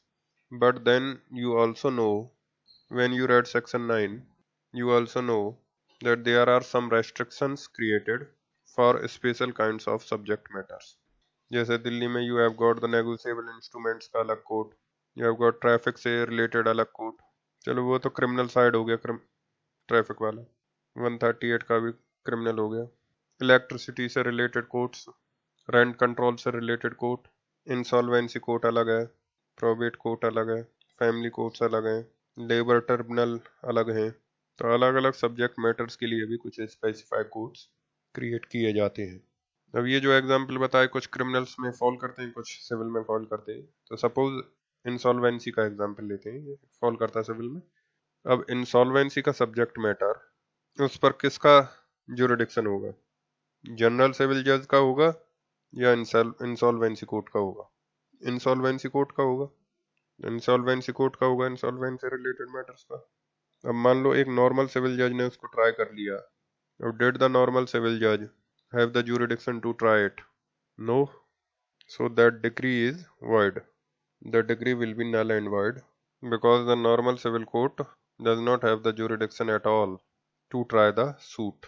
But then you also know when you read section 9, you also know that there are some restrictions created for special kinds of subject matters. जैसे दिल्ली में you have got the negotiable instruments का अलग code, you have got traffic से related अलग code. चलो वो तो criminal side हो गया, ट्रैफिक वाला 138 का भी क्रिमिनल हो गया। इलेक्ट्रिसिटी से रिलेटेड कोर्ट्स, रेंट कंट्रोल से रिलेटेड कोर्ट, इंसॉल्वेंसी कोर्ट अलग है, प्रोबेट कोर्ट अलग है, फैमिली कोर्ट्स अलग हैं, लेबर ट्रिब्यूनल अलग हैं। तो अलग अलग सब्जेक्ट मैटर्स के लिए भी कुछ स्पेसिफाइड कोर्ट्स क्रिएट किए जाते हैं। अब ये जो एग्जांपल बताए, कुछ क्रिमिनल्स में फॉल करते हैं, कुछ सिविल में फॉल करते हैं। तो सपोज इंसॉल्वेंसी का एग्जांपल लेते हैं, फॉल करता है सिविल में। अब इंसॉल्वेंसी का सब्जेक्ट मैटर, उस पर किसका ज्यूरिडिक्शन होगा, जनरल सिविल जज का होगा या इंसॉल्वेंसी कोर्ट का होगा? इंसॉल्वेंसी कोर्ट का होगा, इंसॉल्वेंसी कोर्ट का होगा इंसॉल्वेंसी रिलेटेड मैटर्स का। अब मान लो एक नॉर्मल सिविल जज ने उसको ट्राई कर लिया, अब डिड द नॉर्मल सिविल जज have the jurisdiction to try it? No, so that decree is void. The decree will be null and void because the normal civil court does not have the jurisdiction at all to try the suit.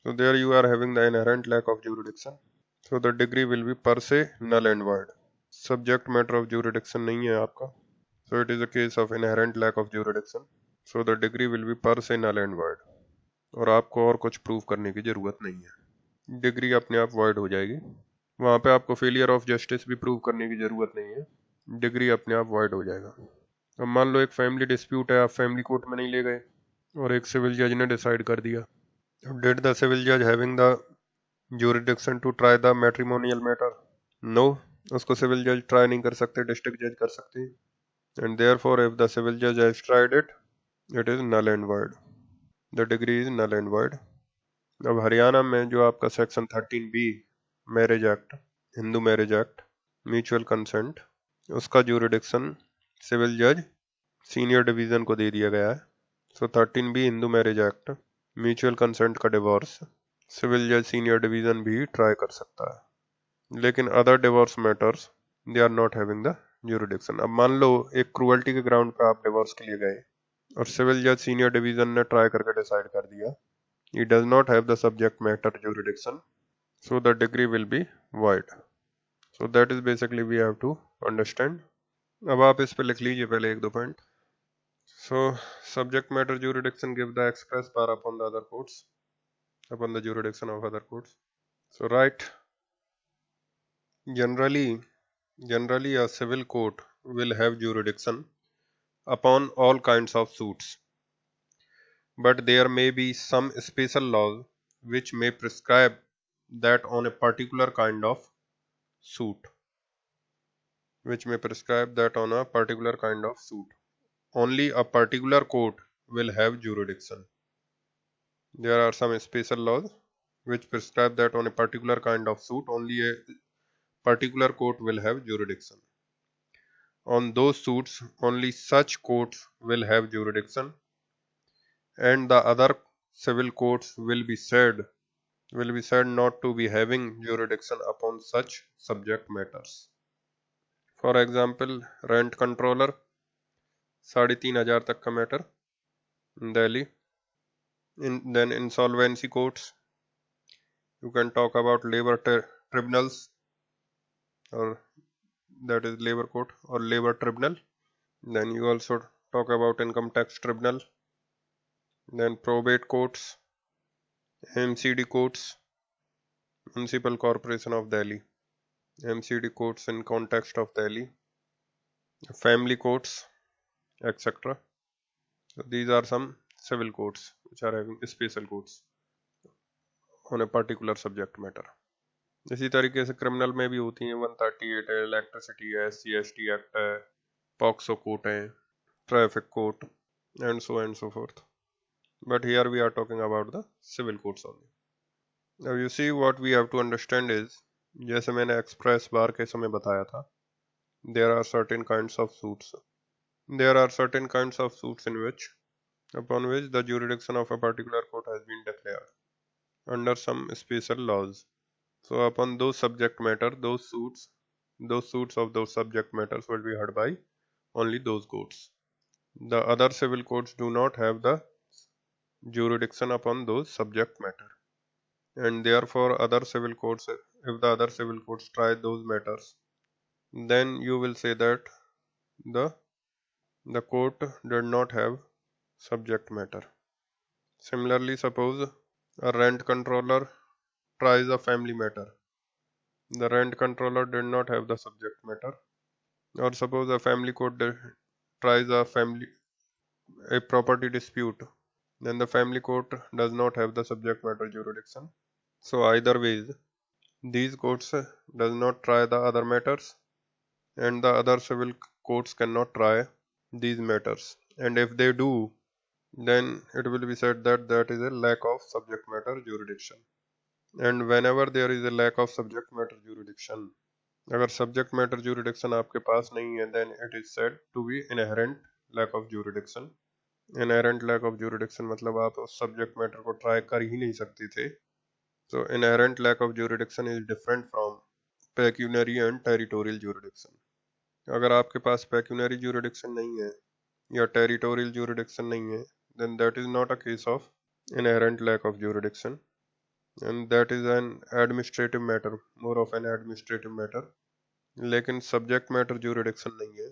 So there you are having the inherent lack of jurisdiction. So the degree will be per se null and void. Subject matter of jurisdiction नहीं है आपका. So it is a case of inherent lack of jurisdiction. So the degree will be per se null and void. और आपको और कुछ prove करने की ज़रूरत नहीं है, डिग्री अपने आप वॉइड हो जाएगी। वहाँ पे आपको फेलियर ऑफ जस्टिस भी प्रूव करने की ज़रूरत नहीं है, डिग्री अपने आप वॉइड हो जाएगा। अब मान लो एक फैमिली डिस्प्यूट है, आप फैमिली कोर्ट में नहीं ले गए और एक सिविल जज ने डिसाइड कर दिया। डिड द सिविल जज having the jurisdiction to try the matrimonial matter? No, उसको सिविल जज ट्राई नहीं कर सकते, डिस्ट्रिक्ट जज कर सकते हैं। And therefore if the civil जज has tried it, it is null and void, the decree is null and void. अब हरियाणा में जो आपका section 13B marriage act, Hindu marriage act, mutual consent, उसका ज्यूरिडिक्शन सिविल जज सीनियर डिवीजन को दे दिया गया है। So 13B Hindu marriage act, mutual consent का डिवोर्स सिविल जज सीनियर डिवीजन भी ट्राई कर सकता है, लेकिन other divorce matters they are not having the jurisdiction. अब मान लो एक क्रूअल्टी के ग्राउंड पे आप डिवोर्स के लिए गए और सिविल जज सीनियर डिवीजन ने ट्राई करके डिसाइड कर दिया he does not have the subject matter jurisdiction, so the degree will be void. So that is basically we have to understand. अब आप इस पे लिख लीजिए पहले एक दो point. So subject matter jurisdiction give the express power upon the other courts, upon the jurisdiction of other courts. So right, generally a civil court will have jurisdiction upon all kinds of suits, but there may be some special laws which may prescribe that on a particular kind of suit, only a particular court will have jurisdiction. There are some special laws which prescribe that on a particular kind of suit only a particular court will have jurisdiction. On those suits only such courts will have jurisdiction, and the other civil courts will be said not to be having jurisdiction upon such subject matters. For example, rent controller 3,500 तक का matter in Delhi. Then insolvency courts, you can talk about labor tribunals, or that is labor court or labor tribunal. Then you also talk about income tax tribunal. Then probate courts, MCD courts, Municipal Corporation of Delhi, MCD courts in context of Delhi, family courts, etc. So these are some civil courts which are having special courts on a particular subject matter. इसी तरीके से criminal में भी होती हैं, 138 है, electricity है, SC/ST act है, पॉक्सो कोर्ट है, traffic court, and so forth. But here we are talking about the civil courts only. Now you see what we have to understand is, जैसे मैंने एक्सप्रेस बार के समय बताया था, there are certain kinds of suits in which upon which the jurisdiction of a particular court has been declared under some special laws. So upon those subject matter, those suits of those subject matters will be heard by only those courts. The other civil courts do not have the jurisdiction upon those subject matter, and therefore other civil courts, if the other civil courts try those matters, then you will say that the court did not have subject matter. Similarly, suppose a rent controller tries a family matter. The rent controller did not have the subject matter. Or suppose a family court tries a property dispute. Then the family court does not have the subject matter jurisdiction. So either ways, these courts does not try the other matters, and the other civil courts cannot try these matters. And if they do, then it will be said that that is a lack of subject matter jurisdiction. And whenever there is a lack of subject matter jurisdiction, अगर subject matter jurisdiction आपके पास नहीं है, then it is said to be inherent lack of jurisdiction. Inherent lack of jurisdiction मतलब आप उस subject matter को try कर ही नहीं सकते थे. So inherent lack of jurisdiction is different from pecuniary and territorial jurisdiction. अगर आपके पास pecuniary jurisdiction नहीं है या territorial jurisdiction नहीं है, then that is not a case of inherent lack of jurisdiction, and that is an administrative matter, more of an administrative matter. लेकिन subject matter jurisdiction नहीं है,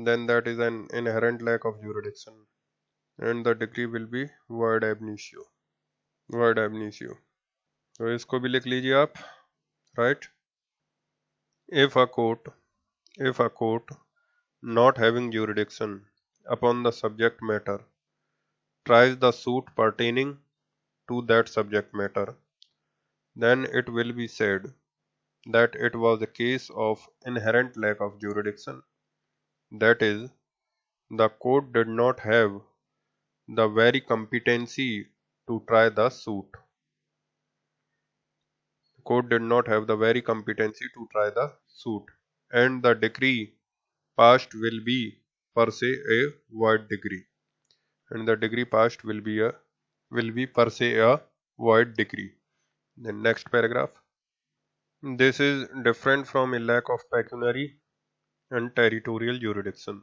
then that is an inherent lack of jurisdiction, and the degree will be void ab initio. void ab initio। तो इसको भी लिख लीजिए आप, right. if a court not having jurisdiction upon the subject matter tries the suit pertaining to that subject matter, then it will be said that it was a case of inherent lack of jurisdiction. That is, the court did not have the very competency to try the suit. The court did not have the very competency to try the suit, and the decree passed will be per se a void decree. And the decree passed will be per se a void decree. Then next paragraph. This is different from a lack of pecuniary and territorial jurisdiction.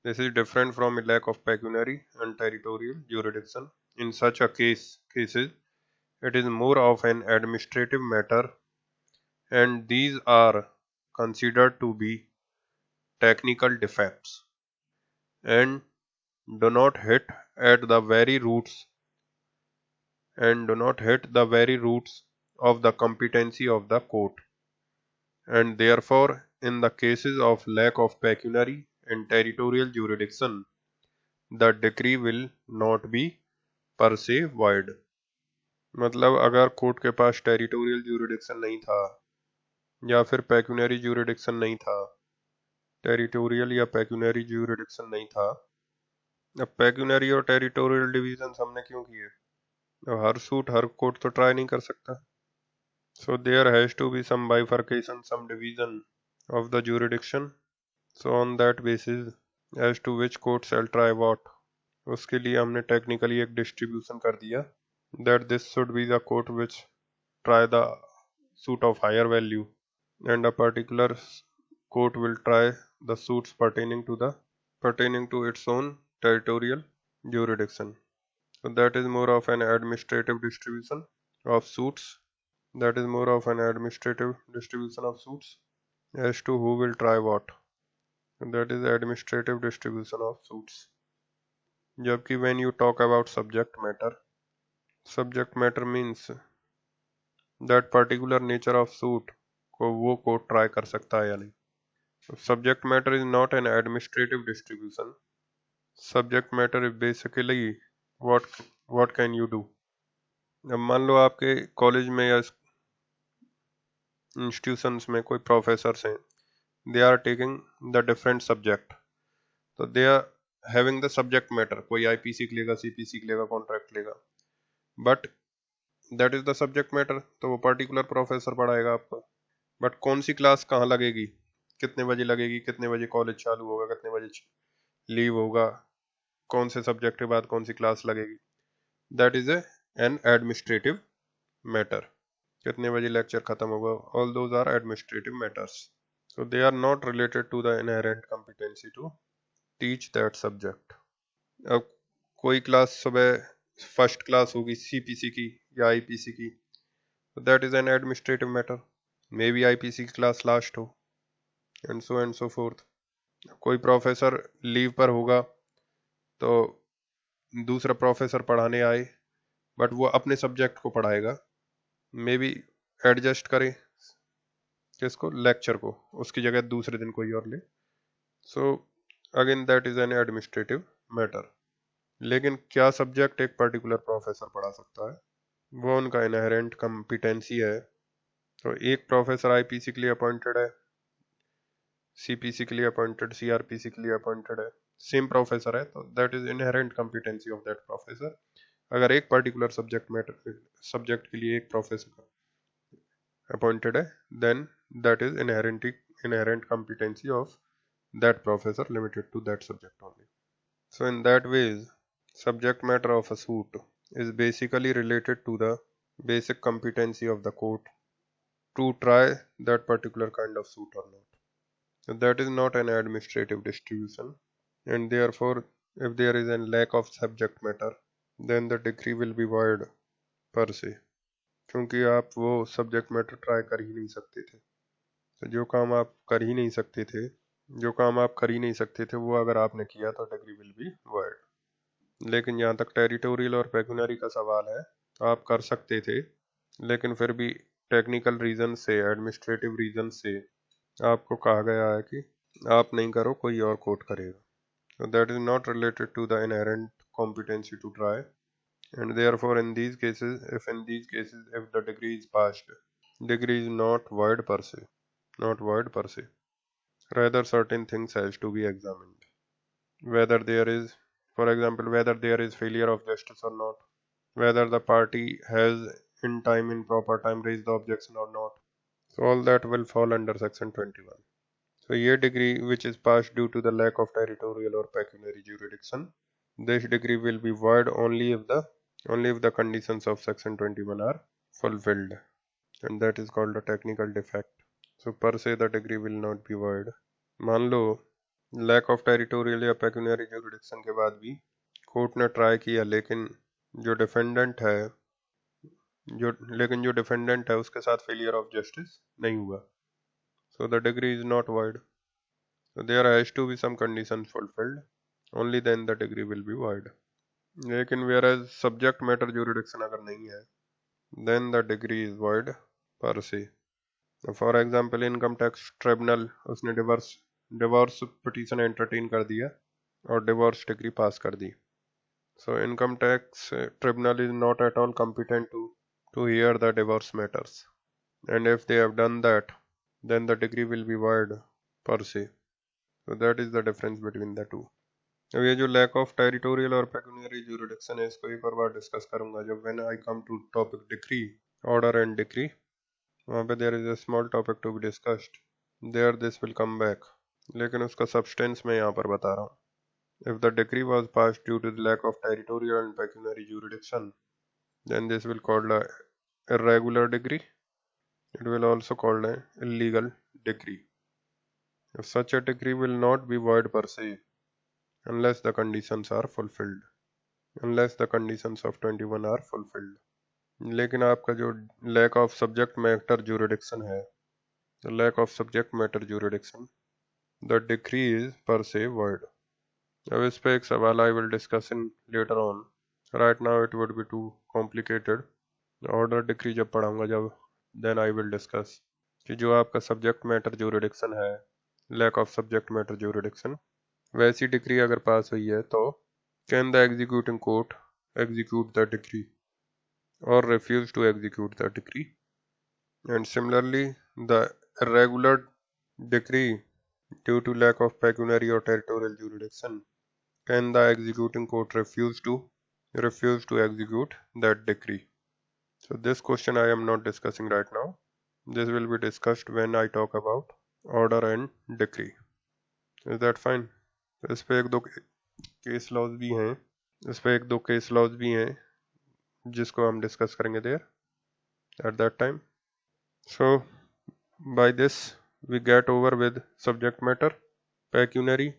This is different from a lack of pecuniary and territorial jurisdiction. In such a cases, it is more of an administrative matter, and these are considered to be technical defects and do not hit at the very roots of the competency of the court, and therefore in the cases of lack of pecuniary and territorial jurisdiction the decree will not be per se void। मतलब अगर court के पास territorial jurisdiction नहीं था या फिर pecuniary jurisdiction नहीं था, territorial या पेक्यूनरी ज्यूरिडिक्शन नहीं था, अब पेक्यूनरी और टेरिटोरियल डिवीजन हमने क्यों किए? अब हर सूट हर कोर्ट तो ट्राई नहीं कर सकता। So there has to be some bifurcation, some division of the jurisdiction, so on that basis as to which court shall try what, उसके लिए हमने टेक्निकली एक डिस्ट्रीब्यूशन कर दिया that this should be the court which try the suit of higher value and a particular court will try the suits pertaining to its own territorial jurisdiction. So that is more of an administrative distribution of suits. That is more of an administrative distribution of suits as to who will try what. And that is administrative distribution of suits. जबकि when you talk about subject matter means that particular nature of suit को वो court try कर सकता है या नहीं। Subject matter is not an administrative distribution. Subject matter is basically what can you do. अब मान लो आपके कॉलेज में या इंस्टीट्यूशंस में कोई प्रोफेसर्स हैं, they are taking the different subject, तो they are having the subject matter, कोई आईपीसी लेगा, सीपीसी लेगा, कॉन्ट्रैक्ट लेगा, but that is the subject matter, तो वो पर्टिकुलर प्रोफेसर पढ़ाएगा आपको। बट कौन सी क्लास कहाँ लगेगी, कितने बजे लगेगी, कितने बजे कॉलेज चालू होगा, कितने बजे लीव होगा, कौन से सब्जेक्ट के बाद कौन सी क्लास लगेगी, that is an administrative matter. कितने बजे लेक्चर खत्म होगा, all those are administrative matters. So they are not related to the inherent competency to teach that subject. अब कोई क्लास सुबह फर्स्ट क्लास होगी सीपीसी की या आईपीसी की, that is an administrative matter, may be IPC की class last हो, and so fourth. कोई प्रोफेसर लीव पर होगा तो दूसरा प्रोफेसर पढ़ाने आए, बट वो अपने सब्जेक्ट को पढ़ाएगा, मे बी एडजस्ट करे किसको, लेक्चर को, उसकी जगह दूसरे दिन कोई और ले। So again that is an administrative matter. लेकिन क्या सब्जेक्ट एक पर्टिकुलर प्रोफेसर पढ़ा सकता है, वो उनका इनहेरेंट कॉम्पिटेंसी है। तो एक प्रोफेसर आईपीसी के लिए अपॉइंटेड है, सीपीसी के लिए अपॉइंटेड, सीआरपीसी के लिए अपॉइंटेड है, सेम प्रोफेसर है, तो that is inherent competency of that professor. अगर एक पर्टिकुलर सब्जेक्ट के लिए एक प्रोफेसर अपॉइंटेड है, then that is inherent competency of that professor limited to that subject only. So in that ways, subject matter of a suit is basically related to the basic competency of the court to try that particular kind of suit or not. So that is not an administrative distribution, and therefore if there is a lack of subject matter, then the decree will be void per se, क्योंकि आप वो subject matter try कर ही नहीं सकते थे। तो जो काम आप कर ही नहीं सकते थे वो अगर आपने किया तो डिग्री विल बी void। लेकिन जहाँ तक टेरिटोरियल और पेक्यूनरी का सवाल है, आप कर सकते थे, लेकिन फिर भी टेक्निकल रीजन से, एडमिनिस्ट्रेटिव रीजन से आपको कहा गया है कि आप नहीं करो, कोई और कोर्ट करेगा. So that is not related to the inherent competency to try, and therefore in these cases, if the degree is passed, degree is not void per se, not void per se. Rather, certain things has to be examined. Whether there is, for example, whether there is failure of justice or not, whether the party has in proper time raised the objection or not. So all that will fall under section 21. So a degree which is passed due to the lack of territorial or pecuniary jurisdiction, this degree will be void only if the conditions of section 21 are fulfilled, and that is called a technical defect. So per se the degree will not be void. मान लो lack of territorial या pecuniary jurisdiction के बाद भी court ने try किया, लेकिन जो defendant है उसके साथ फेलियर ऑफ जस्टिस नहीं हुआ. So the degree is not void. So there has to be some conditions fulfilled. Only then the degree will be void. लेकिन whereas subject matter jurisdiction अगर नहीं है, then the degree is void per se. For example, income tax tribunal उसने divorce petition entertain कर दिया और divorce degree पास कर दी. So income tax tribunal is not at all competent to hear the divorce matters. And if they have done that, then the degree will be void per se. So that is the difference between the two. अब ये जो lack of territorial और पेक्यूनियरी jurisdiction है, इसको एक और बार discuss करूंगा जब when I come to topic decree, order and decree. वहाँ पे there is a small topic to be discussed, there this will come back, लेकिन उसका सब्सटेंस मैं यहाँ पर बता रहा हूँ. If the decree was passed due to the lack of territorial and pecuniary jurisdiction, then this will called a irregular decree. It will also called a illegal decree. If such a decree will not be void per se, unless the conditions are fulfilled, unless the conditions of 21 are fulfilled. लेकिन आपका जो lack of subject matter jurisdiction है, the lack of subject matter jurisdiction, the decree is per se void. अब इस पे एक सवाल I will discuss in later on. Right now it would be too complicated. Order decree जब पढ़ाऊंगा जब, then I will discuss कि जो आपका सब्जेक्ट मैटर जुरिडिक्शन है, lack of subject matter jurisdiction, वैसी डिक्री अगर पास हुई है तो can the executing court execute the decree or refuse to execute the decree. And similarly, the irregular decree due to lack of pecuniary or territorial jurisdiction, can the executing court refuse to execute that decree? So this question I am not discussing right now. This will be discussed when I talk about order and decree. Is that fine? इस पे एक दो case laws भी हैं जिसको हम discuss करेंगे there at that time. So by this we get over with subject matter, pecuniary,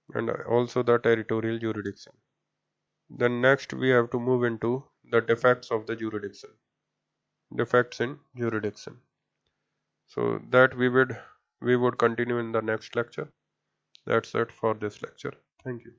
and also the territorial jurisdiction. Then next we have to move into the defects of the jurisdiction. Defects in jurisdiction. So that we would continue in the next lecture. That's it for this lecture. Thank you.